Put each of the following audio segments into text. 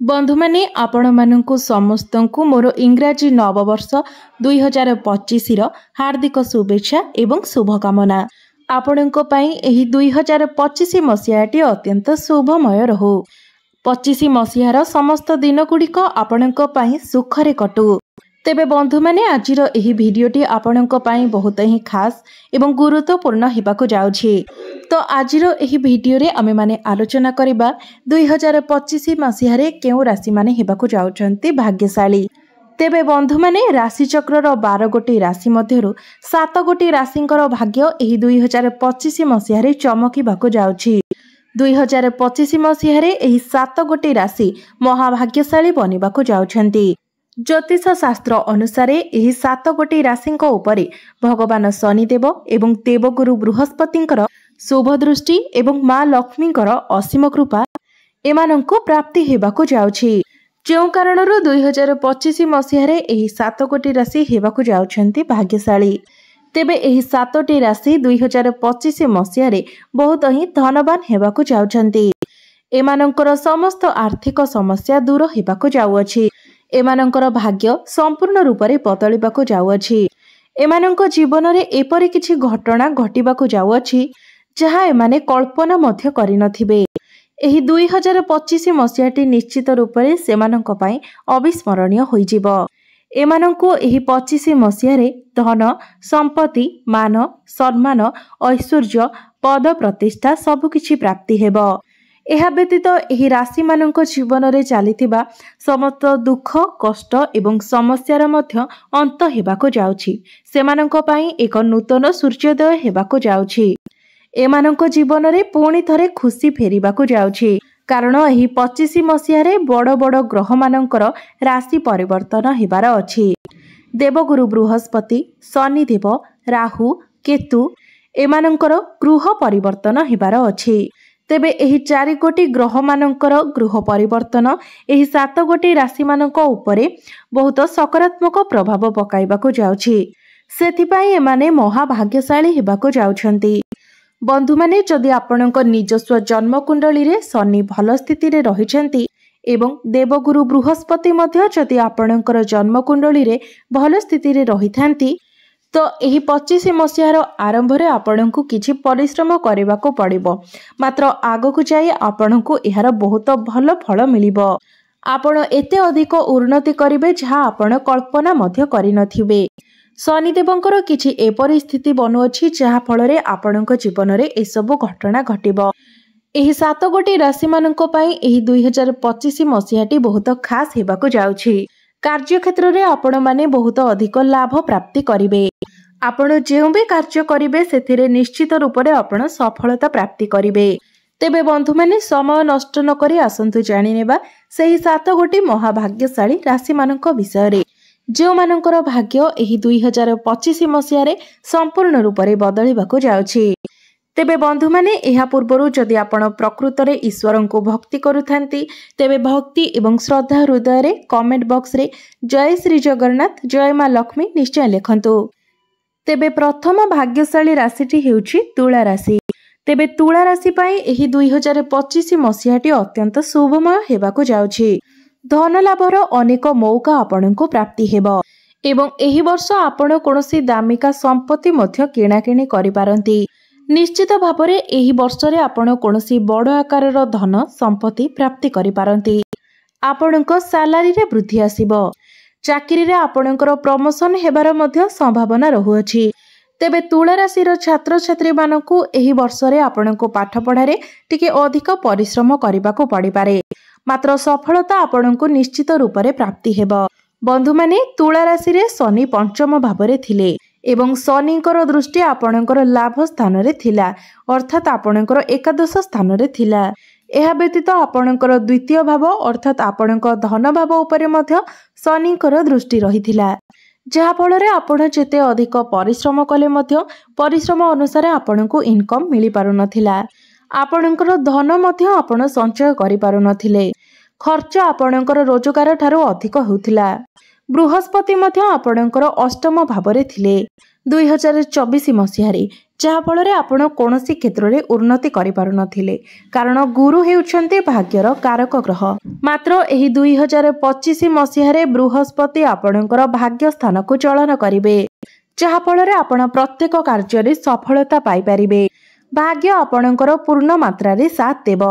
बंधु माने आपण माननकु समस्तंकु मोर इंग्राजी नववर्ष 2025 रो हार्दिक शुभेच्छा एवं शुभकामना। आपणको पई एही 2025 मसियाटी अत्यंत शुभमय रहू। 25 मसियार समस्त दिन गुड़िक आपणको पई सुखरे कटू। तेबे बंधु माने आजिर एही भिडियोटी आपणको पई बहुत ही खास एवं गुरुत्वपूर्ण हेबाकु जाउछि। तो आजिर एही भिडियो रे आमे माने आलोचना करिबा 2025 मसिहारे केउ राशि माने हेबाकु जाउछंती भाग्यशाली। तेबे बंधु माने राशि चक्रर 12 गोटी राशि मध्यरु 7 गोटी राशिंकर भाग्य एही 2025 मसिहारे चमकीबाकु जाउछि। 2025 मसिहारे एही 7 गोटी राशि महाभाग्यशाली बनिबाकु जाउछंती। ज्योतिष शास्त्र अनुसार एही 7 गोटी राशिंक उपरे भगवान शनिदेव एवं देवगुरु बृहस्पतिंकर शुभ दृष्टि एवं माँ लक्ष्मींकर असीम कृपा एमानंको प्राप्ति हेबाकु जाउछि। जो कारणरू 2025 मसिहारे एही 7 गोटी राशि हेबाकु जाउछंती भाग्यशाली। तेबे एही 7टी राशि 2025 मसिहारे बहुत ही धनवान हेबाकु जाउछंती। एमानंकर समस्त आर्थिक समस्या दूर हेबाकु जाउअछि। एमानंकर भाग्य संपूर्ण रूप से बदलिबाकु जाउअछि। एमानंको जीवन रे एपरि किछि घटना घटिबाकु जाउअछि जहा एमाने कल्पना मध्य करिनथिबे। एही 2025 मसियाटी निश्चित रूप से सेमानंको पई अविस्मरणीय होइजिबो। एमानंको एही 25 मसियारे धन संपत्ति मान सम्मान ऐश्वर्य पद प्रतिष्ठा सब किछि प्राप्ति हेबो। एहा व्यतीत एही राशि मानक जीवन रे चलीथिबा समस्त दुख कष्ट एवं समस्यार मध्य अंत हेबाकु जाउछि। सेमानक पई एक नूतन सूर्योदय हेबाकु जाउछि। एमानक जीवन रे पुणी थरे खुशी फेरिबाकु जाउछि कारण एही 25 मसियारे बड़ बड़ ग्रह मानकर राशि परिवर्तन हेबार अछि। देवगुरु बृहस्पति शनिदेव राहु केतु एमानकर गृह परिवर्तन हेबार अछि। तेबे एही 4 गोटी ग्रह मानकर गृह परिवर्तन एही 7 गोटी राशि मानक उपरे बहुत सकारात्मक प्रभाव पकाइबाकु जाउछि। सेथिपाई एमाने महाभाग्यशाली हेबाकु जाउछंती। बंधु माने जदि आपणक निजस्व जन्म कुंडली रे शनि भल स्थिति रे रहिछंती एवं देवगुरु बृहस्पति मध्य जदि आपणकर जन्म कुंडली रे भल स्थिति रे रहिथांती तो एही 25 मसिहार आरंभ रे आपणकु किछि परिश्रम करिबाकु पड़िबो। मात्र आगकु जाई आपणकु एहार बहुत भल फल मिलिबो। आपण एते अधिक उन्नति करिवे जहा आपण कल्पना मध्य करिनथिबे। शनिदेवंकर किछि ए परिस्थिति बनुअछि जहा फल रे आपणक जीवन रे ए सब घटना घटिबो। एही 7 गोटी राशि मानक पई एही 2025 मसिहाटी बहुत खास हेबाकु जाउछि। कार्य क्षेत्र रे आपण माने बहुत अधिक लाभ प्राप्ति करिवे। आपण जेउ भी कार्य करिवे सेथिरे निश्चित रूप से आपण सफलता प्राप्ति करिवे। तेबे बंधु माने समय नष्ट न करी आसंतु जानि नेबा सेही 7 गोटी महाभाग्यशाली राशि मानक विषय रे जो मानकर भाग्य एही 2025 मसियारे संपूर्ण रूप से बदलिबाकु जाउछि। तेबे बंधु माने एहा पूर्वरु जदि आपण प्रकृत रे ईश्वरन को भक्ति करूथांती तेबे भक्ति एवं श्रद्धा हृदय रे कमेंट बॉक्स रे जय श्री जगन्नाथ जय मां लक्ष्मी निश्चय लिखंतु। तेबे प्रथम भाग्यशाली राशिटी हेउछि तुला राशि। तेबे तुला राशि पई एही 2025 मसियाटी अत्यंत शुभमय हेबाकु जाउछि। धन लाभर अनेक मौका आपणको प्राप्ति हेबो एवं एही वर्ष आपण कोनोसी दामिका संपत्ति मध्य किणाकिणी करि पारंती। निश्चित भावरे एही वर्ष रे आपण कोनोसी बड़ आकारर धन संपत्ति प्राप्ति करि पारंती। आपणको सैलरी रे वृद्धि आसीबो। चाकरी रे आपणकर प्रमोशन हेबार मध्य संभावना रहुअछि। तेबे तुला राशिर छात्र छात्री मानकु एही वर्ष रे आपणको पाठ पढ़ारे टिके अधिक परिश्रम करिबाकु पड़ि पारे मात्र सफलता आपणको निश्चित रूप से प्राप्ति हेबो। बंधु माने तुला राशि रे शनि पंचम भावरे थिले एवं शनिकर दृष्टि आपणकर लाभ स्थान रे थिला अर्थात आपणकर एकादश स्थान रे थिला। एहा व्यतीत आपणकर द्वितीय भाव अर्थात आपणक धन भाव उपरे मध्य शनिकर दृष्टि रहिथिला जहा फल रे आपण जेते अधिक परिश्रम कले मध्य परिश्रम अनुसार आपणको इनकम मिली पारु नथिला। आपणकर धन मध्य आपण संचय करि पारु नथिले। खर्च आपणकर रोजगार ठारो अधिक होउथिला। बृहस्पति मध्य आपणकर अष्टम भावरे थिले। 2024 मसिहारे ଯାହାଫଳରେ ଆପଣ କୌଣସି କ୍ଷେତ୍ରରେ ଉନ୍ନତି କରିପାରୁନଥିଲେ, କାରଣ ଗୁରୁ ହେଉଛନ୍ତି ଭାଗ୍ୟର କାରକ ଗ୍ରହ। ମାତ୍ର ଏହି 2025 ମସିହାରେ ବୃହସ୍ପତି ଆପଣଙ୍କର ଭାଗ୍ୟ ସ୍ଥାନକୁ ଚଳନ କରିବେ, ଯାହାଫଳରେ ଆପଣ ପ୍ରତ୍ୟେକ କାର୍ଯ୍ୟରେ ସଫଳତା ପାଇପାରିବେ। ଭାଗ୍ୟ ଆପଣଙ୍କର ପୂର୍ଣ୍ଣ ମାତ୍ରାରେ ସାଥ ଦେବ।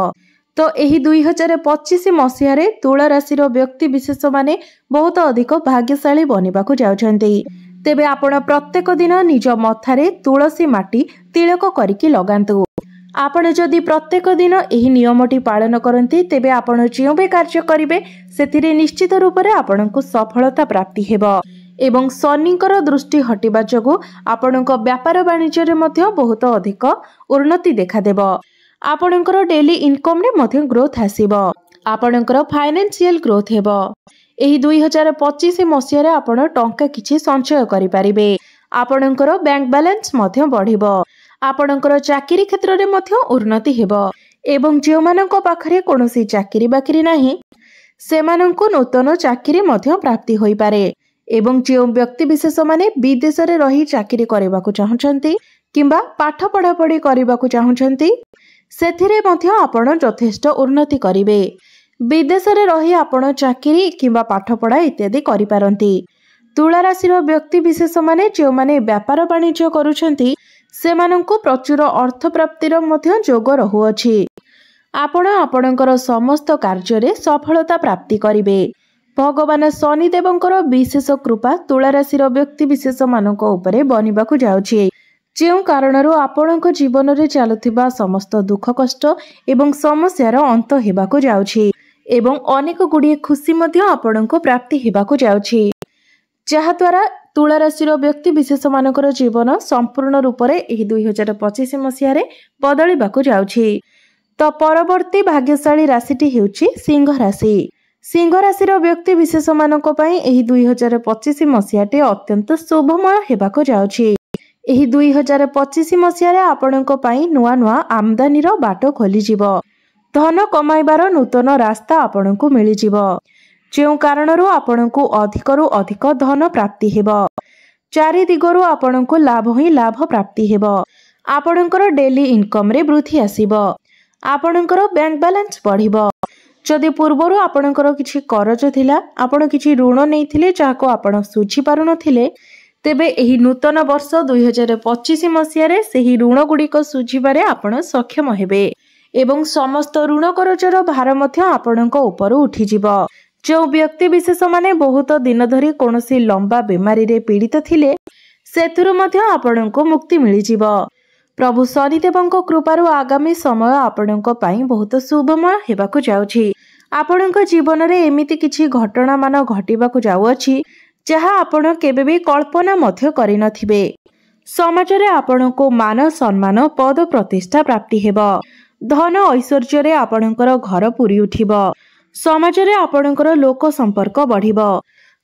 ତ ଏହି 2025 ମସିହାରେ ତୁଳା ରାଶିର ବ୍ୟକ୍ତି ବିଶେଷମାନେ ବହୁତ ଅଧିକ ଭାଗ୍ୟଶାଳୀ ବନିବାକୁ ଯାଉଛନ୍ତି। ତେବେ ଆପଣ ପ୍ରତ୍ୟେକ ଦିନ ନିଜ ମଥାରେ ତୁଳସୀ ମାଟି ତିଳକ କରିକି ଲଗାନ୍ତୁ। ଆପଣ ଯଦି ପ୍ରତ୍ୟେକ ଦିନ ଏହି ନିୟମଟି ପାଳନ କରନ୍ତି, ତେବେ ଆପଣ ଯେଉଁ ବି କାର୍ଯ୍ୟ କରିବେ ସେଥିରେ ନିଶ୍ଚିତ ରୂପରେ ଆପଣଙ୍କୁ ସଫଳତା ପ୍ରାପ୍ତି ହେବ ଏବଂ ଶନିଙ୍କର ଦୃଷ୍ଟି ହଟିବା ଯୋଗୁଁ ଆପଣଙ୍କ ବ୍ୟାପାର ବାଣିଜ୍ୟରେ ମଧ୍ୟ ବହୁତ ଅଧିକ ଉନ୍ନତି ଦେଖାଦେବ। ଆପଣଙ୍କର ଡେଲି ଇନକମ୍ରେ ମଧ୍ୟ ଗ୍ରୋଥ ଆସିବ। ଆପଣଙ୍କର ଫାଇନାନ୍ସିଆଲ ଗ୍ରୋଥ ହେବ। ଏହି 2025 ମସିହାରେ ଆପଣ ଟଙ୍କା କିଛି ସଞ୍ଚୟ କରିପାରିବେ। ଆପଣଙ୍କର ବ୍ୟାଙ୍କ ବାଲାନ୍ସ ମଧ୍ୟ ବଢ଼ିବ। ଆପଣଙ୍କର ଚାକିରି କ୍ଷେତ୍ରରେ ମଧ୍ୟ ଉନ୍ନତି ହେବ ଏବଂ ଯେଉଁମାନଙ୍କ ପାଖରେ କୌଣସି ଚାକିରି ବାକିରି ନାହିଁ ସେମାନଙ୍କୁ ନୂତନ ଚାକିରି ମଧ୍ୟ ପ୍ରାପ୍ତି ହୋଇପାରେ ଏବଂ ଯେଉଁ ବ୍ୟକ୍ତି ବିଶେଷମାନେ ବିଦେଶରେ ରହି ଚାକିରି କରିବାକୁ ଚାହୁଁଛନ୍ତି କିମ୍ବା ପାଠ ପଢ଼ାପଢ଼ି କରିବାକୁ ଚାହୁଁଛନ୍ତି ସେଥିରେ ମଧ୍ୟ ଆପଣ ଯଥେଷ୍ଟ ଉନ୍ନତି କରିବେ। ବିଦେଶରେ ରହି ଆପଣ ଚାକିରି କିମ୍ବା ପାଠପଢ଼ା ଇତ୍ୟାଦି କରିପାରନ୍ତି। ତୁଳା ରାଶିର ବ୍ୟକ୍ତି ବିଶେଷମାନେ ଯେଉଁମାନେ ବ୍ୟାପାର ବାଣିଜ୍ୟ କରୁଛନ୍ତି ସେମାନଙ୍କୁ ପ୍ରଚୁର ଅର୍ଥ ପ୍ରାପ୍ତିର ମଧ୍ୟ ଯୋଗ ରହୁଅଛି। ଆପଣ ଆପଣଙ୍କର ସମସ୍ତ କାର୍ଯ୍ୟରେ ସଫଳତା ପ୍ରାପ୍ତି କରିବେ। ଭଗବାନ ଶନିଦେବଙ୍କର ବିଶେଷ କୃପା ତୁଳା ରାଶିର ବ୍ୟକ୍ତି ବିଶେଷମାନଙ୍କ ଉପରେ ବନିବାକୁ ଯାଉଛି, ଯେଉଁ କାରଣରୁ ଆପଣଙ୍କ ଜୀବନରେ ଚାଲୁଥିବା ସମସ୍ତ ଦୁଃଖ କଷ୍ଟ ଏବଂ ସମସ୍ୟାର ଅନ୍ତ ହେବାକୁ ଯାଉଛି ଏବଂ ଅନେକ ଗୁଡ଼ିଏ ଖୁସି ମଧ୍ୟ ଆପଣଙ୍କୁ ପ୍ରାପ୍ତି ହେବାକୁ ଯାଉଛି, ଯାହାଦ୍ୱାରା ତୁଳା ରାଶିର ବ୍ୟକ୍ତି ବିଶେଷମାନଙ୍କର ଜୀବନ ସମ୍ପୂର୍ଣ୍ଣ ରୂପରେ ଏହି 2025 ମସିହାରେ ବଦଳିବାକୁ ଯାଉଛି। ତ ପରବର୍ତ୍ତୀ ଭାଗ୍ୟଶାଳୀ ରାଶିଟି ହେଉଛି ସିଂହ ରାଶି। ସିଂହ ରାଶିର ବ୍ୟକ୍ତି ବିଶେଷମାନଙ୍କ ପାଇଁ ଏହି 2025 ମସିହାଟି ଅତ୍ୟନ୍ତ ଶୁଭମୟ ହେବାକୁ ଯାଉଛି। ଏହି 2025 ମସିହାରେ ଆପଣଙ୍କ ପାଇଁ ନୂଆ ନୂଆ ଆମଦାନୀର ବାଟ ଖୋଲିଯିବ। ଧନ କମାଇବାର ନୂତନ ରାସ୍ତା ଆପଣଙ୍କୁ ମିଳିଯିବ, ଯେଉଁ କାରଣରୁ ଆପଣଙ୍କୁ ଅଧିକରୁ ଅଧିକ ଧନ ପ୍ରାପ୍ତି ହେବ। ଚାରି ଦିଗରୁ ଆପଣଙ୍କୁ ଲାଭ ହିଁ ଲାଭ ପ୍ରାପ୍ତି ହେବ। ଆପଣଙ୍କର ଡେଲି ଇନକମ୍ରେ ବୃଦ୍ଧି ଆସିବ। ଆପଣଙ୍କର ବ୍ୟାଙ୍କ ବାଲାନ୍ସ ବଢ଼ିବ। ଯଦି ପୂର୍ବରୁ ଆପଣଙ୍କର କିଛି କରଜ ଥିଲା, ଆପଣ କିଛି ଋଣ ନେଇଥିଲେ ଯାହାକୁ ଆପଣ ଶୁଝି ପାରୁନଥିଲେ, ତେବେ ଏହି ନୂତନ ବର୍ଷ 2025 ମସିହାରେ ସେହି ଋଣ ଗୁଡ଼ିକ ଶୁଝିବାରେ ଆପଣ ସକ୍ଷମ ହେବେ ଏବଂ ସମସ୍ତ ଋଣ କରଜର ଭାର ମଧ୍ୟ ଆପଣଙ୍କ ଉପରୁ ଉଠିଯିବ। ଯେଉଁ ବ୍ୟକ୍ତି ବିଶେଷମାନେ ବହୁତ ଦିନ ଧରି କୌଣସି ଲମ୍ବା ବେମାରୀରେ ପୀଡ଼ିତ ଥିଲେ ସେଥିରୁ ମଧ୍ୟ ଆପଣଙ୍କୁ ମୁକ୍ତି ମିଳିଯିବ। ପ୍ରଭୁ ଶନିଦେବଙ୍କ କୃପାରୁ ଆଗାମୀ ସମୟ ଆପଣଙ୍କ ପାଇଁ ବହୁତ ଶୁଭମୟ ହେବାକୁ ଯାଉଛି। ଆପଣଙ୍କ ଜୀବନରେ ଏମିତି କିଛି ଘଟଣାମାନ ଘଟିବାକୁ ଯାଉଅଛି ଯାହା ଆପଣ କେବେ ବି କଳ୍ପନା ମଧ୍ୟ କରିନଥିବେ। ସମାଜରେ ଆପଣଙ୍କୁ ମାନ ସମ୍ମାନ ପଦ ପ୍ରତିଷ୍ଠା ପ୍ରାପ୍ତି ହେବ। ଧନ ଐଶ୍ୱର୍ଯ୍ୟରେ ଆପଣଙ୍କର ଘର ପୂରି ଉଠିବ। ସମାଜରେ ଆପଣଙ୍କର ଲୋକ ସମ୍ପର୍କ ବଢ଼ିବ।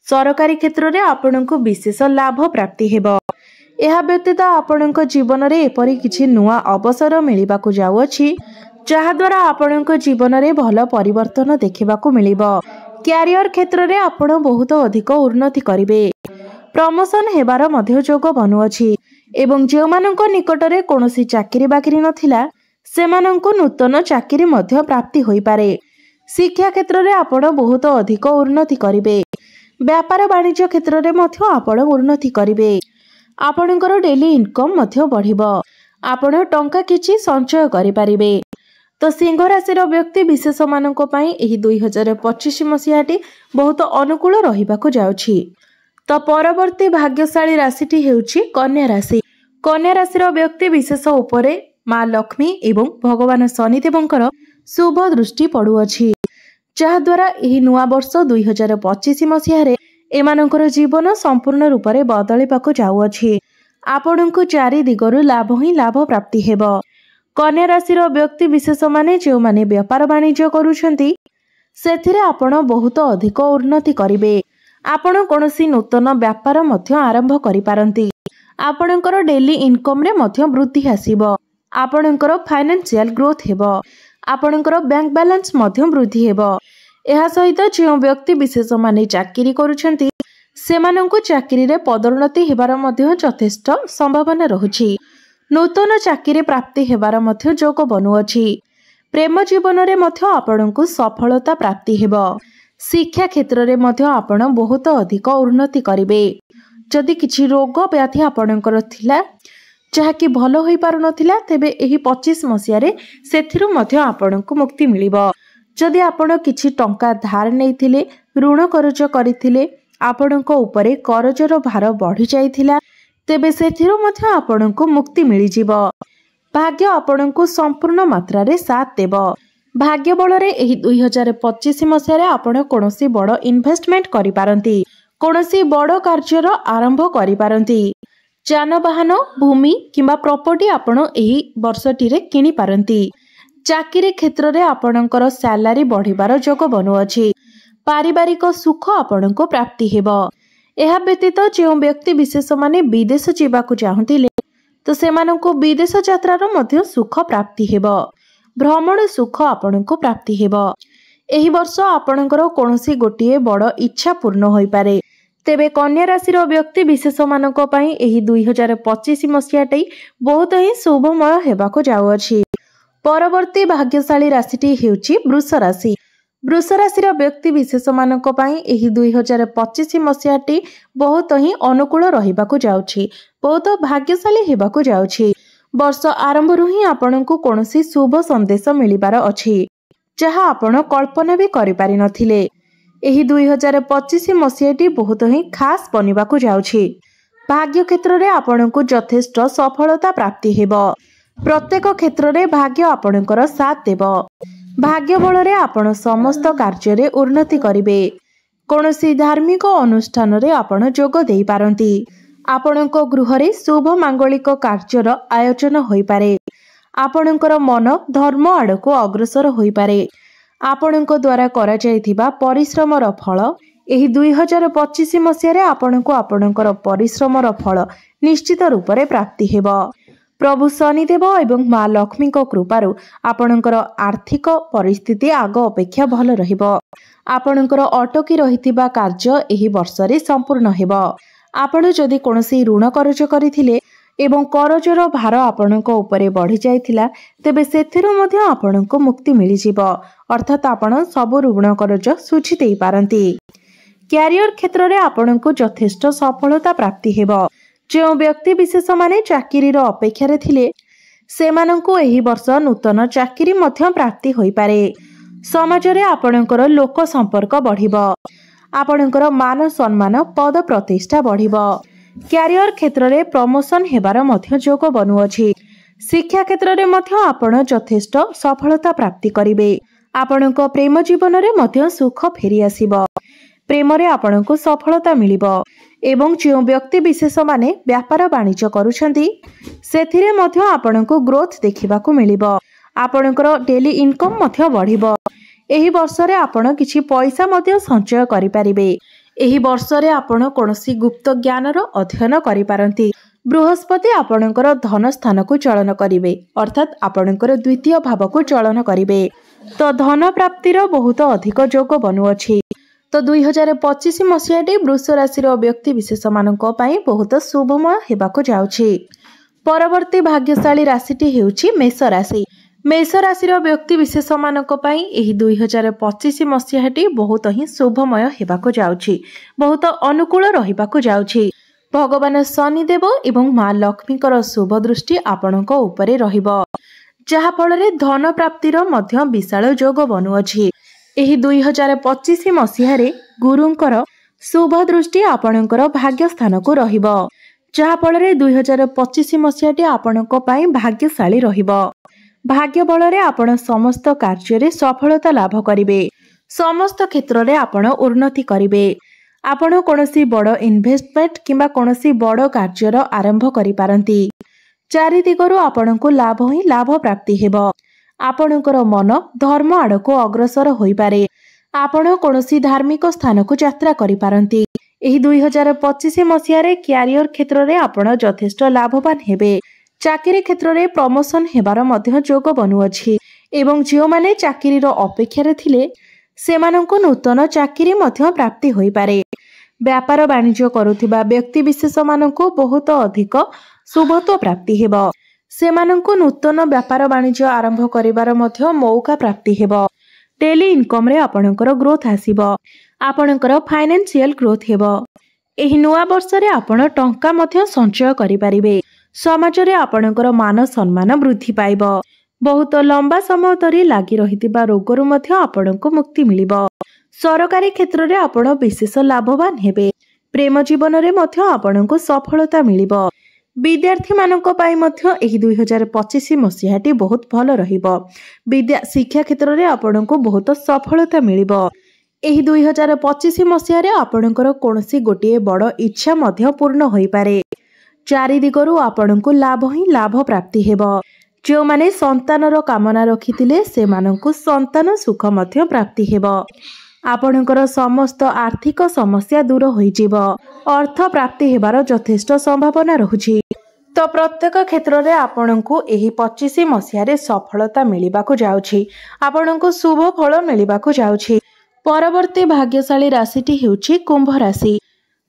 ସରକାରୀ କ୍ଷେତ୍ରରେ ଆପଣଙ୍କୁ ବିଶେଷ ଲାଭ ପ୍ରାପ୍ତି ହେବ। ଏହା ବ୍ୟତୀତ ଆପଣଙ୍କ ଜୀବନରେ ଏପରି କିଛି ନୂଆ ଅବସର ମିଳିବାକୁ ଯାଉଅଛି ଯାହାଦ୍ୱାରା ଆପଣଙ୍କ ଜୀବନରେ ଭଲ ପରିବର୍ତ୍ତନ ଦେଖିବାକୁ ମିଳିବ। କ୍ୟାରିୟର କ୍ଷେତ୍ରରେ ଆପଣ ବହୁତ ଅଧିକ ଉନ୍ନତି କରିବେ। ପ୍ରମୋଶନ ହେବାର ମଧ୍ୟ ଯୋଗ ବନୁଅଛି ଏବଂ ଯେଉଁମାନଙ୍କ ନିକଟରେ କୌଣସି ଚାକିରି ବାକିରି ନଥିଲା ସେମାନଙ୍କୁ ନୂତନ ଚାକିରି ମଧ୍ୟ ପ୍ରାପ୍ତି ହୋଇପାରେ। ଶିକ୍ଷା କ୍ଷେତ୍ରରେ ଆପଣ ବହୁତ ଅଧିକ ଉନ୍ନତି କରିବେ। ବ୍ୟାପାର ବାଣିଜ୍ୟ କ୍ଷେତ୍ରରେ ମଧ୍ୟ ଆପଣ ଉନ୍ନତି କରିବେ। ଆପଣଙ୍କର ଡେଲି ଇନକମ୍ ମଧ୍ୟ ବଢ଼ିବ। ଆପଣ ଟଙ୍କା କିଛି ସଞ୍ଚୟ କରିପାରିବେ। ତ ସିଂହ ରାଶିର ବ୍ୟକ୍ତି ବିଶେଷମାନଙ୍କ ପାଇଁ ଏହି 2025 ମସିହାଟି ବହୁତ ଅନୁକୂଳ ରହିବାକୁ ଯାଉଛି। ତ ପରବର୍ତ୍ତୀ ଭାଗ୍ୟଶାଳୀ ରାଶିଟି ହେଉଛି କନ୍ୟା ରାଶି। କନ୍ୟା ରାଶିର ବ୍ୟକ୍ତି ବିଶେଷ ଉପରେ ମା ଲକ୍ଷ୍ମୀ ଏବଂ ଭଗବାନ ଶନିଦେବଙ୍କର ଶୁଭ ଦୃଷ୍ଟି ପଡ଼ୁଅଛି, ଯାହାଦ୍ୱାରା ଏହି ନୂଆ ବର୍ଷ 2025 ମସିହାରେ ଏମାନଙ୍କର ଜୀବନ ସମ୍ପୂର୍ଣ୍ଣ ରୂପରେ ବଦଳିବାକୁ ଯାଉଅଛି। ଆପଣଙ୍କୁ ଚାରି ଦିଗରୁ ଲାଭ ହିଁ ଲାଭ ପ୍ରାପ୍ତି ହେବ। କନ୍ୟା ରାଶିର ବ୍ୟକ୍ତି ବିଶେଷମାନେ ଯେଉଁମାନେ ବେପାର ବାଣିଜ୍ୟ କରୁଛନ୍ତି ସେଥିରେ ଆପଣ ବହୁତ ଅଧିକ ଉନ୍ନତି କରିବେ। ଆପଣ କୌଣସି ନୂତନ ବ୍ୟାପାର ମଧ୍ୟ ଆରମ୍ଭ କରିପାରନ୍ତି। ଆପଣଙ୍କର ଡେଲି ଇନକମ୍ରେ ମଧ୍ୟ ବୃଦ୍ଧି ଆସିବ। ଆପଣଙ୍କର ଫାଇନାନ୍ସିଆଲ ଗ୍ରୋଥ ହେବ। ଆପଣଙ୍କର ବ୍ୟାଙ୍କ ବାଲାନ୍ସ ମଧ୍ୟ ବୃଦ୍ଧି ହେବ। ଏହା ସହିତ ଯେଉଁ ବ୍ୟକ୍ତି ବିଶେଷମାନେ ଚାକିରି କରୁଛନ୍ତି ସେମାନଙ୍କୁ ଚାକିରିରେ ପଦୋନ୍ନତି ହେବାର ମଧ୍ୟ ଯଥେଷ୍ଟ ସମ୍ଭାବନା ରହୁଛି। नूतन चाकरी प्राप्ति हेबार मध्य जोग बनुअछि। प्रेम जीवन रे मध्य आपणको सफलता प्राप्ति हेबो। शिक्षा क्षेत्र रे मध्य आपण बहुत अधिक उन्नति करिवे। जदि किछि रोग व्याधि आपणकर थिला जहाँकि भल होई पारु नथिला तेबे एही 25 मसिया रे सेथिरु मध्य आपणको मुक्ति मिलिबो। जदि आपण किछि टंका धार नेइथिले ऋण कर्ज करिथिले आपणको उपरे करजर भार बढ़ी जाइथिला तेबे सेथिरु मध्य आपणको मुक्ति मिलि जिवो। भाग्य आपणको संपूर्ण मात्रा रे साथ देबो। भाग्य बल रे एही 2025 मसिया रे आपण कोनोसी बड़ इन्वेस्टमेंट करि पारंती। कोनोसी बड़ कार्यर आरंभ करि पारंती। जानवाहन भूमि किंबा प्रॉपर्टी आपण एही वर्षटी रे किनि पारंती। चाकरी क्षेत्र रे आपणकर सैलरी बढ़िबार जोग बनुअछि। पारिवारिक सुख आपणको प्राप्ति हेबो। एहा व्यतीत जो व्यक्ति विशेष माने विदेश जीवाकु चाहुतिले तो सेमानंको विदेश यात्रार मध्य सुख प्राप्ति हेबो। भ्रमण सुख आपणको प्राप्ति हेबो। एही वर्ष आपणकर कोनोसी गोटिए बड़ इच्छा पूर्ण होई पारे। तेबे कन्या राशि व्यक्ति विशेष मानक पई एही 2025 मसियाटी बहुत ही शुभमय हेबाको जाउअछि। परवर्ती भाग्यशाली राशिटी हेउछि वृष राशि। वृष राशि व्यक्ति विशेष मानक पई एही 2025 मसियाटी बहुत ही अनुकूल रहिबाको जाउछि। बहुत भाग्यशाली हेबाको जाउछि। वर्ष आरंभରୁ ही आपणको कोनोसी शुभ संदेश मिलिबार अछि जहा आपण कल्पना भी करि पारि नथिले। एही 2025 मसियाटी बहुत ही खास बनिबाको जाउछि। भाग्य क्षेत्र रे आपणको यथेष्ट सफलता प्राप्ति हेबो। प्रत्येक क्षेत्र रे भाग्य आपणकर साथ देबो। भाग्य बल रे आपण समस्त कार्य रे उन्नति करिवे। कोनोसी धार्मिक अनुष्ठान रे आपण जोग देई पारंती। आपणको गृह रे शुभ मांगलिक कार्यर आयोजन होई पारे। आपणकर मन धर्म आड़को अग्रसर होई पारे। आपणको द्वारा करा जायथिबा परिश्रमर फल एही 2025 मसिया रे आपणको आपणकर परिश्रमर फल निश्चित रूप रे प्राप्ति हेबो। प्रभु शनिदेव एवं माँ लक्ष्मी को कृपारु आपणकर आर्थिक परिस्थिति आग अपेक्षा भल रहिबो। आपणकर अटकी रहितिबा कार्य एही वर्ष रे संपूर्ण हेबो। आपण जदि कोनोसी ऋण कर्ज करिथिले एवं करजर भार आपणको उपरे बढ़ी जाइथिला तेबे सेथिरु मध्य आपणको मुक्ति मिलि जिवो। अर्थात आपण सब ऋण कर्ज सुझि देई पारंती। क्यारियर क्षेत्र रे आपणको यथेष्ट सफलता प्राप्ति हेबो। जो व्यक्ति विशेष माने चाकरी अपेक्षा रे थिले सेमानंको एही वर्ष नूतन चाकरी मध्य प्राप्ति होई पारे। समाज रे आपणकर लोक संपर्क बढ़िबो। आपणकर मान सम्मान पद प्रतिष्ठा बढ़िबो। क्यारियर क्षेत्र रे प्रमोशन हेबार मध्य जोग बनुअछि। शिक्षा क्षेत्र रे मध्य आपण यथेष्ट सफलता प्राप्ति करिवे। आपणको प्रेम जीवन रे मध्य सुख फेरी आसीबो। प्रेम रे आपणको सफलता मिलिबो एवं जो व्यक्ति विशेष माने व्यापार वाणिज्य करूछंती सेथिरे मध्य आपणको ग्रोथ देखिबाकू मिलिबो। आपणकर डेली इनकम मध्य बढ़िबो। एही वर्ष रे आपण किछि पैसा मध्य संचय करि पारिबे। एही वर्ष रे आपण कोनोसी गुप्त ज्ञानर अध्ययन करि पारंती। बृहस्पति आपणकर धन स्थान को चलन करिवे अर्थात आपणकर द्वितीय भाव को चलन करिवे तो धन प्राप्तिर बहुत अधिक जोग बनुअछि। तो 2025 मसियाटी वृष राशि व्यक्ति विशेष मानक पई बहुत शुभमय हेबाको जाउछि। परवर्ती भाग्यशाली राशिटी हेउछि मेष राशि। मेष राशि व्यक्ति विशेष मानक पई एही 2025 मसियाटी बहुत ही शुभमय हेबाको जाउछि। बहुत अनुकूल रहिबाको जाउछि। भगवान शनिदेव एवं माँ लक्ष्मीकर शुभ दृष्टि आपणक उपरे रहिबो जहा फल रे धन प्राप्तिर मध्य विशाल जोग बनुअछि। एही 2025 मसिया रे गुरुंकर शुभ दृष्टि आपणकर भाग्य स्थान को रहिबो जहा फल रे 2025 मसियाटी आपणक पई भाग्यशाली रहिबो। भाग्य बल रे आपण समस्त कार्य रे सफलता लाभ करिवे। समस्त क्षेत्र रे आपण उन्नति करिवे। आपण कोनोसी बड़ इन्वेस्टमेंट किंबा कोनोसी बड़ कार्यर आरंभ करि पारंती। चारि दिगरु आपणको लाभ ही लाभ प्राप्ति हेबो। आपणकर मन धर्म आड़को अग्रसर होई पारे। आपण कोनोसी धार्मिक स्थान को यात्रा करि पारंती। एही 2025 मसिया रे क्यारियर क्षेत्र रे आपण यथेष्ट लाभवान हेबे। चाकरी क्षेत्र रे प्रमोशन हेबार मध्य जोग बनुअछि एवं जो माने चाकरी रो अपेक्षा रे थिले सेमानंको नूतन चाकरी मध्य प्राप्ति होई पारे। व्यापार वाणिज्य करुथिबा व्यक्ति विशेष मानंको बहुत अधिक शुभत्व प्राप्ति हेबो। सेमानंकु नूतन व्यापार वाणिज्य आरंभ करिवार मध्य मौका प्राप्ति हेबो। डेली इनकम रे आपणकर ग्रोथ आसीबो। आपणकर फाइनेंशियल ग्रोथ हेबो। एही नुआ वर्ष रे आपण टंका मध्य संचय करि परिबे। समाज रे आपणकर मान सम्मान वृद्धि पाइबो। बहुत लंबा समय धरि लागि रहितिबा रोगरु मध्य आपणको मुक्ति मिलिबो। सरकारी क्षेत्र रे आपण विशेष लाभवान हेबे। प्रेम जीवन रे मध्य आपणको सफलता मिलिबो। विद्यार्थी मानक पाई मध्य एही 2025 मसिहाटी बहुत भल रहिबो। विद्या शिक्षा क्षेत्र रे आपणको बहुत सफलता मिलिबो। एही 2025 मसिहा रे आपणकर कोनोसी गोटिए बड़ इच्छा मध्य पूर्ण होई पारे। चारि दिगरु आपणको लाभ ही लाभ प्राप्ति हेबो। जो माने संतानर कामना रखिथिले सेमानंकु संतान सुख मध्य प्राप्ति हेबो। आपणकर समस्त आर्थिक समस्या दूर होई जिवो। अर्थ प्राप्ति हेबार यथेष्ट संभावना रहुछि। तो प्रत्येक क्षेत्र रे आपणंकु एही 25 मसिहा रे सफलता मिलिबाकु जाउछि। आपणंकु शुभ फल मिलिबाकु जाउछि। परवर्ती भाग्यशाली राशिटी हेउछि कुंभ राशि।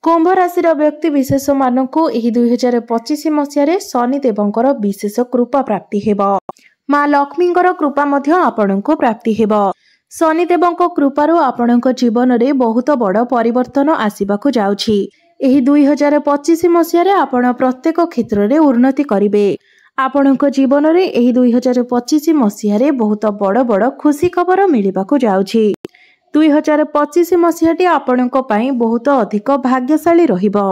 कुंभ राशि व्यक्ति विशेष मानकु एही 2025 मसिहा रे शनि देवंकर विशेष कृपा प्राप्ति हेबो। मां लक्ष्मींकर कृपा मध्य आपणंकु प्राप्ति हेबो। शनि देवंक कृपारु आपणंक जीवन रे बहुत बड़ परिवर्तन आसीबाकु जाउछि। एही 2025 मसिहा रे आपण प्रत्येक क्षेत्र रे उन्नति करिवे। आपणंक जीवन रे एही 2025 मसिहा रे बहुत बड़ बड़ खुशी खबर मिलिबाकु जाउछि। 2025 मसिहाटी आपणंक पई बहुत अधिक भाग्यशाली रहिबो।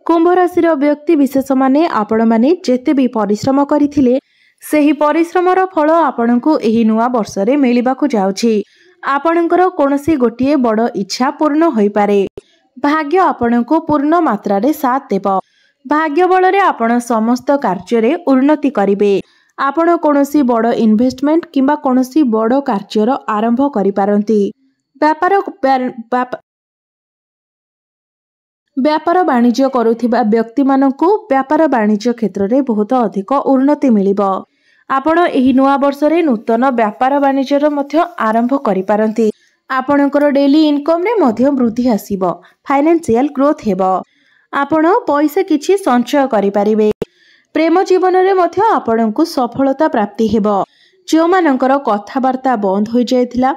कुंभ राशि व्यक्ति विशेष माने आपण माने जेते भी परिश्रम करिथिले सेही परिश्रमर फल आपणंकु एही नुआ वर्ष रे मिलिबाकु जाउछि। आपणंकर कोनोसी गोटिए बड़ इच्छा पूर्ण होई पारे। भाग्य आपणंकु पूर्ण मात्रा रे साथ देबो। भाग्य बल रे आपण समस्त कार्य रे उन्नति करिवे। आपण कोनोसी बड़ इन्वेस्टमेंट किंबा कोनोसी बड़ कार्यर आरंभ करि पारंती। व्यापार वाणिज्य करुथिबा व्यक्ति मानकु व्यापार वाणिज्य क्षेत्र रे बहुत अधिक उन्नति मिलिबो। आपण एही नुआ वर्ष रे नूतन व्यापार वाणिज्यर मध्य आरंभ करि पारंती। आपणकर डेली इनकम रे मध्य वृद्धि आसीबो। फाइनेंशियल ग्रोथ हेबो। आपण पैसा किछि संचय करि परिबे। प्रेम जीवन रे मध्य आपणकु सफलता प्राप्ति हेबो। जो मानकर कथावार्ता बंद होई जायथिला,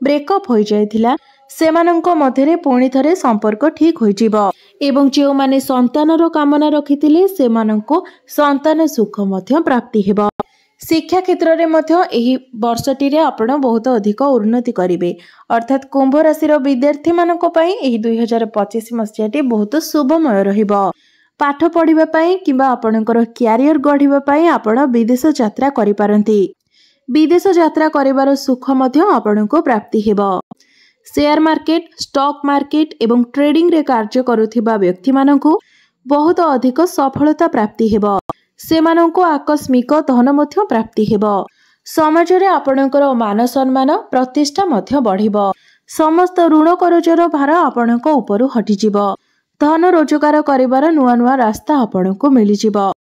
ब्रेकअप होई जायथिला, सेमानंक मध्यरे पुणी थरे संपर्क ठीक होई जिवो। एवं जो माने संतानर कामना रखिथिले सेमानंको संतान सुख मध्य प्राप्ति हेबो। शिक्षा क्षेत्र रे मध्य एही वर्षटी रे आपण बहुत अधिक उन्नति करिवे। अर्थात कुंभ राशि विद्यार्थी मानक पई एही 2025 मसिहाटी बहुत शुभमय रहिबो। पाठ पढ़िबा पई किबा आपणकर क्यारियर गढिबा पई आपण विदेश यात्रा करि पारंती। विदेश यात्रा करिवार सुख मध्य आपणको प्राप्ति हेबो। शेयर मार्केट, स्टॉक मार्केट एवं ट्रेडिंग रे कार्य करुथिबा व्यक्ति मानकु बहुत अधिक सफलता प्राप्ति हेबो। सेमानंको आकस्मिक धन मध्य प्राप्ति हेबो। समाज रे आपणकर मान सम्मान प्रतिष्ठा मध्य बढ़िबो। समस्त ऋण करजर भार आपणको उपरु हटि जिवो। धन रोजगार करिवार नुआ नुआ रास्ता आपणको मिलि जिवो।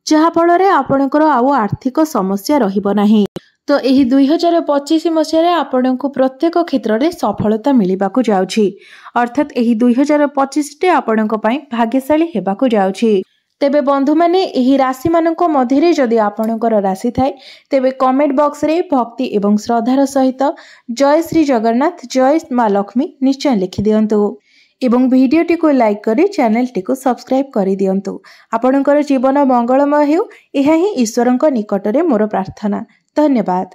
जहा फल रे आपणकर आउ आर्थिक समस्या रहिबो नाही। तो एही 2025 मसिहा रे आपणको प्रत्येक क्षेत्र रे सफलता मिलिबाकु जाउछि। अर्थात एही 2025 टे आपणको पई भाग्यशाली हेबाकु जाउछि। तेबे बंधु माने एही राशि मानक मध्यरे जदि आपणकर राशि थाए तेबे कमेंट बॉक्स रे भक्ति एवं श्रद्धार सहित जय श्री जगन्नाथ, जय मां लक्ष्मी निश्चय लिखि दियंतु। एवं भिडियोटी को लाइक करी चैनलटी को सब्सक्राइब करि दियंतु। आपणकर जीवन मंगलमय हेउ एहा ही ईश्वरंक निकटरे मोर प्रार्थना। धन्यवाद।